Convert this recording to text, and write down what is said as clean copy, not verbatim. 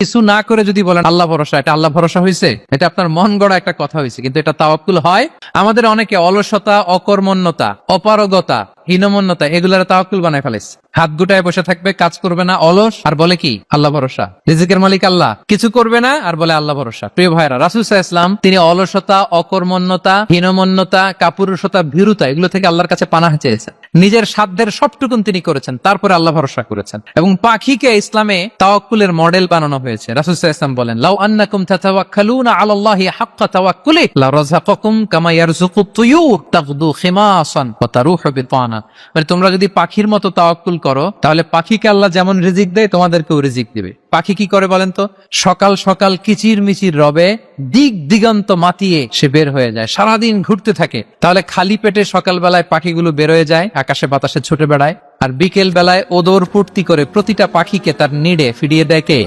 কিছু না করে যদি বলেন আল্লাহ ভরসা, এটা আল্লাহ ভরসা হয়েছে? এটা আপনার মন গড়া একটা কথা হয়েছে, কিন্তু এটা তাওয়াক্কুল হয়? আমাদের অনেকে অলসতা, অকর্মণ্যতা, অপারগতা, হীনমন্যতা এগুলার তাওয়াক্কুল বানায় ফেলেছে। হাত গুটায় বসে থাকবে, কাজ করবে না, অলস, আর বলে কি আল্লাহ ভরসা। রিজিকের মালিক আল্লাহ, কিছু করবে না আর বলে আল্লাহ ভরসা। প্রিয় ভাইরা, রাসূল সাল্লাল্লাহু আলাইহি ওয়াসাল্লাম তিনি অলসতা, অকর্মণ্যতা, হীনমন্যতা, কাপুরুষতা, ভীরুতা এগুলো থেকে আল্লাহর কাছে পানাহ চেয়েছেন। নিজের সাধ্যের সবটুকুন তিনি করেছেন, তারপরে আল্লাহ ভরসা করেছেন। এবং পাখিকে ইসলামে তাওয়াক্কুলের মডেল বানানো হয়েছে। রাসূল সাল্লাল্লাহু আলাইহি ওয়াসাল্লাম বলেন, লাউ আন্নাকুম তাতাওয়াক্কালুনা আলাল্লাহি হাক্কা তাওয়াক্কুলি লারাযাকাকুম কামা ইয়ারযুকুত তুয়ুর তাগদু খিমাসান ওয়া তারুহু বিতানা। মানে তোমরা যদি পাখির মতো তাওয়াক্কুল করো, তাহলে পাখিকে আল্লাহ যেমন রিজিক দেয় তোমাদেরকেও রিজিক দিবে। পাখি কি করে বলেন তো? সকাল সকাল কিচির মিচির রবে দিক দিগন্ত মাতিয়ে সে বের হয়ে যায়, সারাদিন ঘুরতে থাকে। তাহলে খালি পেটে সকালবেলায় পাখিগুলো বের হয়ে যায়, আকাশে বাতাসে ছুটে বেড়ায়, আর বিকেল বেলায় ওদর ফুর্তি করে প্রতিটা পাখিকে তার নিড়ে ফিরিয়ে দেয় কে?